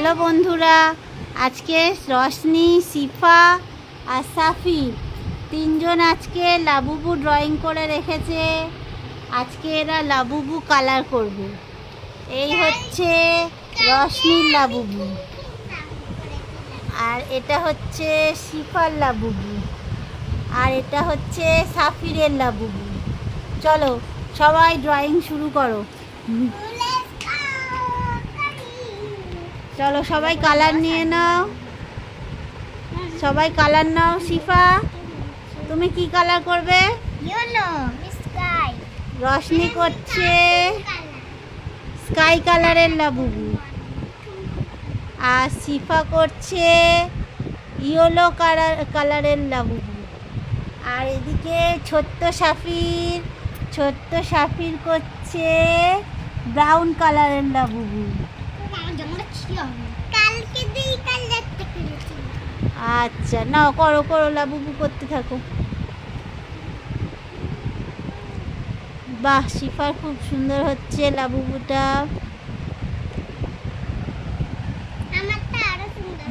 Hello বন্ধুরা, আজকে রশনি, শিফা আর সাফি তিনজন আজকে লাবুবু ড্রয়িং করে রেখেছে। আজকে এরা লাবুবু কালার করবে। এই হচ্ছে রশনির লাবুবু, আর এটা হচ্ছে শিফার লাবুবু, আর এটা হচ্ছে সাফিরের লাবুবু। চলো সবাই ড্রয়িং শুরু করো। চলো সবাই কালার নিয়ে নাও, সবাই কালার নাও। শিফা, তুমি কি কালার করবে? রশনি করছে স্কাই কালারের লাবুবু, আর শিফা করছে ইয়েলো কালারের লাবুবু, আর এদিকে ছোট্ট সাফির করছে ব্রাউন কালারের লাবুবু। আচ্ছা নাও, করো করো, লাবুবু করতে থাকো। বাহ, শিফার খুব সুন্দর হচ্ছে লাবুবুটা।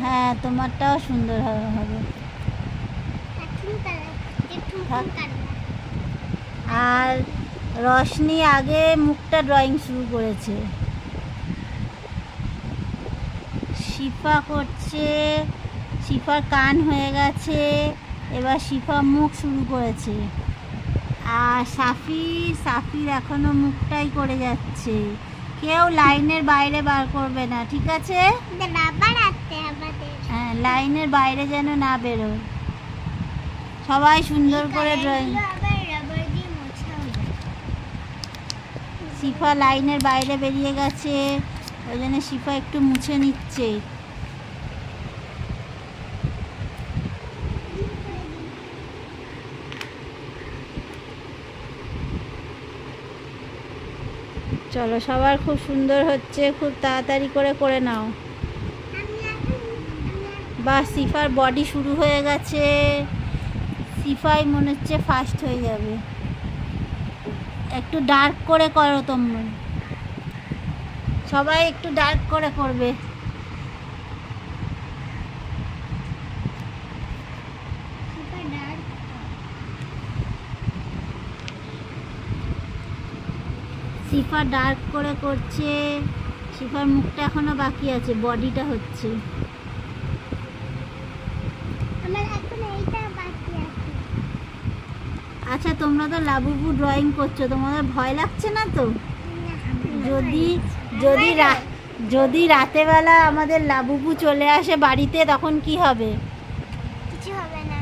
হ্যাঁ, তোমারটাও সুন্দর হবে। আর রশনি আগে মুখটা ড্রয়িং শুরু করেছে। শিফা করছে, শিফার কান হয়ে গেছে, এবার শিফা মুখ শুরু করেছে। আর সাফির এখনো মুখটাই করে যাচ্ছে। কেউ লাইনের বাইরে বার করবে না, ঠিক আছে? হ্যাঁ, লাইনের বাইরে যেন না বেরোয়। সবাই সুন্দর করে ড্রয়িং। শিফা লাইনের বাইরে বেরিয়ে গেছে, ওই জন্য শিফা একটু মুছে নিচ্ছে। চলো, সবার খুব সুন্দর হচ্ছে, খুব তাড়াতাড়ি করে নাও। বা শিফার বডি শুরু হয়ে গেছে। শিফাই মনে হচ্ছে ফার্স্ট হয়ে যাবে। একটু ডার্ক করে করো, তোমরা সবাই একটু ডার্ক করে করবে। শিফা ডার্ক করে করছে। শিফার মুখটা এখনো বাকি আছে, বডিটা হচ্ছে। আচ্ছা, তোমরা তো লাবুবু ড্রয়িং করছো, তোমাদের ভয় লাগছে না তো? যদি রাতের বেলা আমাদের লাবুবু চলে আসে বাড়িতে, তখন কি হবে? কিছু হবে না।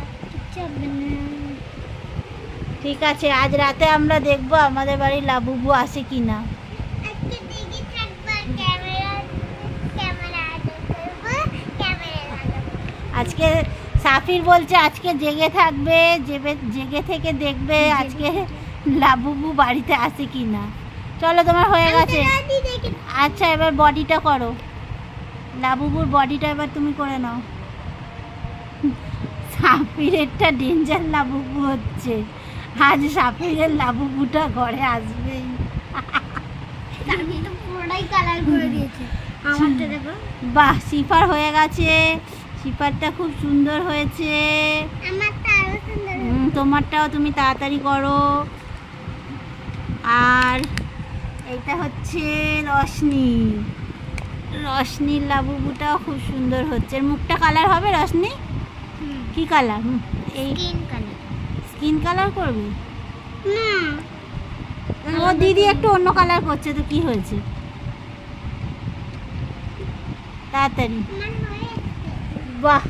ঠিক আছে, আজ রাতে আমরা দেখবো আমাদের বাড়ির লাবুবু আসে কিনা। আজকে সাফির বলছে আজকে জেগে থাকবে, জেগে থেকে দেখবে আজকে লাবুবু বাড়িতে আসে কিনা। চলো, তোমার হয়ে গেছে। আচ্ছা, এবার বডিটা করো, লাবুবুর বডিটা এবার তুমি করে নাও। সাফিরেরটা ডেঞ্জার লাবুবু হচ্ছে। আজ সাফিরের লাবুবুটা ঘরে আসবেই। বাহ, শিফার হয়ে গেছে। শিফারটা খুব সুন্দর হয়েছে। তোমারটাও তুমি তাড়াতাড়ি করো। আর এটা হচ্ছে রশনির লাবুবুটাও খুব সুন্দর হচ্ছে। মুখটা কালার হবে রশনি? কি কালার? এই স্কিন কালার করবে? ও দিদি একটু অন্য কালার করছে, তো কি হয়েছে? তাড়াতাড়ি। বাহ,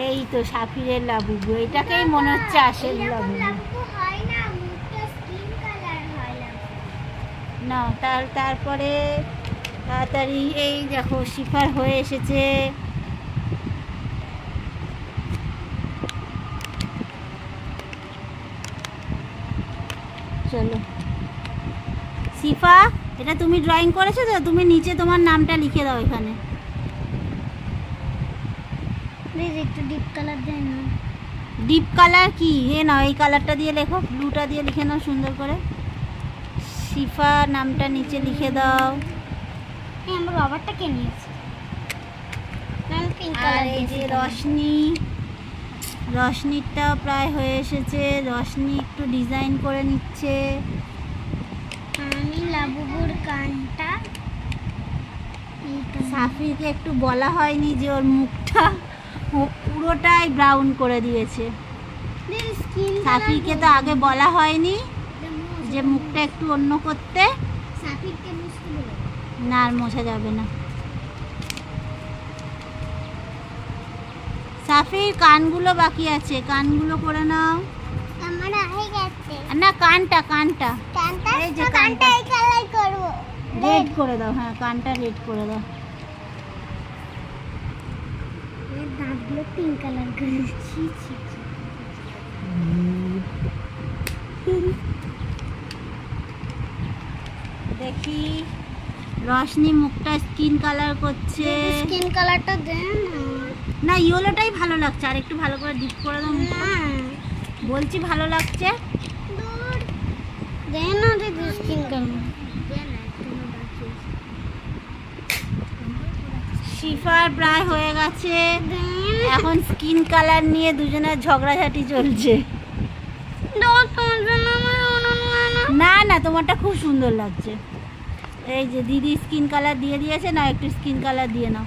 এই তো সাফিরের লাবুবু। এটাকেই মনে হচ্ছে আসল লাবুবু। না, তারপরে তাড়াতাড়ি। এই দেখো, শিফার হয়ে এসেছে। চলো শিফা, এটা তুমি ড্রয়িং করেছো তো? তুমি নিচে তোমার নামটা লিখে দাও এখানে। প্লিজ একটু ডিপ কালার দেন না। ডিপ কালার কি? এ নাও, এই কালারটা দিয়ে লেখো, ব্লুটা দিয়ে লিখে নাও সুন্দর করে। শিফা নামটা নিচে লিখে দাও। আমার বাবারটা কে নিয়েছে? আর এই যে রশনিরটাও প্রায় হয়ে এসেছে। রশনি একটু ডিজাইন করে নিচ্ছে। আমি লাবুবুর কানটা সাফিরকে একটু বলা হয়নি যে ওর মুখটা পুরোটাই ব্রাউন করে দিয়েছে। সাফিরকে তো আগে বলা হয়নি যে মুখটা একটু অন্য করতে। না আর মোছা যাবে না। সাফির কানগুলো বাকি আছে, কানগুলো করে নাও। না কানটা এই যে কানটা রেড করে দাও। হ্যাঁ কানটা রেড করে দাও। দাঁতগুলো পিঙ্ক কালার করেছি। দেখি রশনি মুখটা স্কিন কালার করছে। স্কিন কালারটা দেন না ইয়েলোটাই ভালো লাগছে। আর একটু ভালো করে ডিপ করে দাও। বলছি ভালো লাগছে। দেন না দিদি স্কিন কালার। শিফার প্রায় হয়ে গেছে। এখন স্কিন কালার নিয়ে দুজনের ঝগড়াঝাটি চলছে। না না তোমারটা খুব সুন্দর লাগছে। এই যে দিদি স্কিন কালার দিয়ে দিয়েছে, না একটু স্কিন কালার দিয়ে নাও।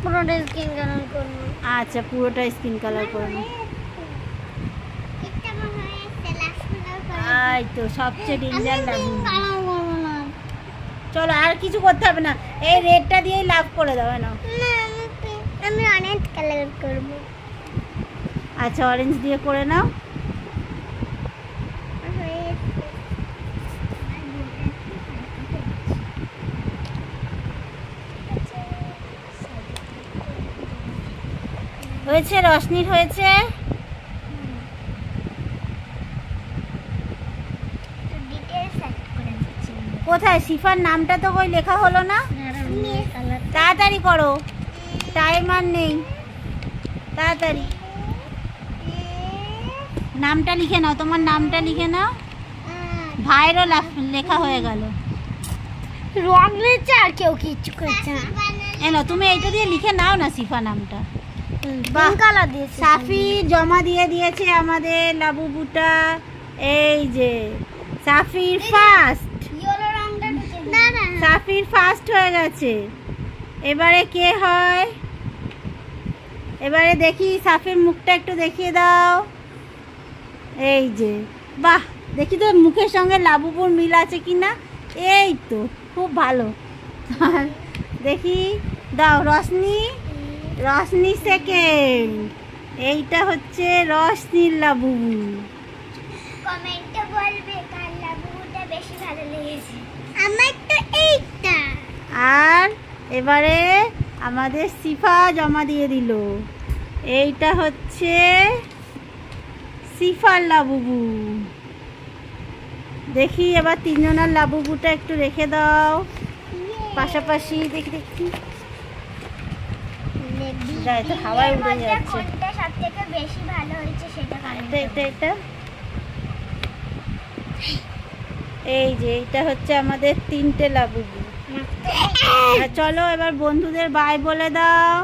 পুরোটা স্কিন কালার করব। আচ্ছা পুরোটা স্কিন কালার করে নাও। এই তো সবচেয়ে ডেঞ্জার লাগবে। চলো আর কিছু করতে হবে না, এই রেডটা দিয়েই লাভ করে দাও না। আমি অরেঞ্জ কালার করব। আচ্ছা অরেঞ্জ দিয়ে করে নাও। হয়েছে রশনির হয়েছে। কোথায় শিফার নামটা তো কই লেখা হলো না। তাড়াতাড়ি করো, টাইম আর নেই, তাড়াতাড়ি নামটা লিখে নাও। তোমার নামটা লিখে নাও। ভাইয়েরও লেখা হয়ে গেল। রং দিয়েছে আর কেউ কিছু করছে না। এলো তুমি এইটা দিয়ে লিখে নাও না শিফা নামটা। সাফি জমা দিয়ে দিয়েছে আমাদের লাবুবুটা। এই যে সাফির ফার্স্ট, সাফির ফার্স্ট হয়ে গেছে। এবারে কে হয়? এবারে দেখি সাফির মুখটা একটু দেখিয়ে দাও। এই যে বাহ, দেখি তো মুখের সঙ্গে লাবুবুর মিল আছে কিনা। এই তো খুব ভালো। দেখি দাও রশনি সেকেন্ড। এইটা হচ্ছে রশনির লাবুবু। কমেন্টে বলবে কার লাবুবুটা বেশি ভালো লেগেছে। আমার তো এইটা। আর এবারে আমাদের শিফা জমা দিয়ে দিল। এইটা হচ্ছে শিফার লাবুবু। দেখি এবার তিনজনের লাবুবুটা একটু রেখে দাও পাশাপাশি। দেখি দেখি তো হাওয়ায় উড়ে যাচ্ছে। সবথেকে বেশি ভালো হয়েছে সেটা এটা এই যে এটা হচ্ছে আমাদের তিনটে লাবুবু। চলো এবার বন্ধুদের বাই বলে দাও।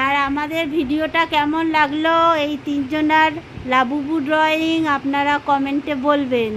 আর আমাদের ভিডিওটা কেমন লাগলো, এই তিনজনের লাবুবু ড্রয়িং আপনারা কমেন্টে বলবেন।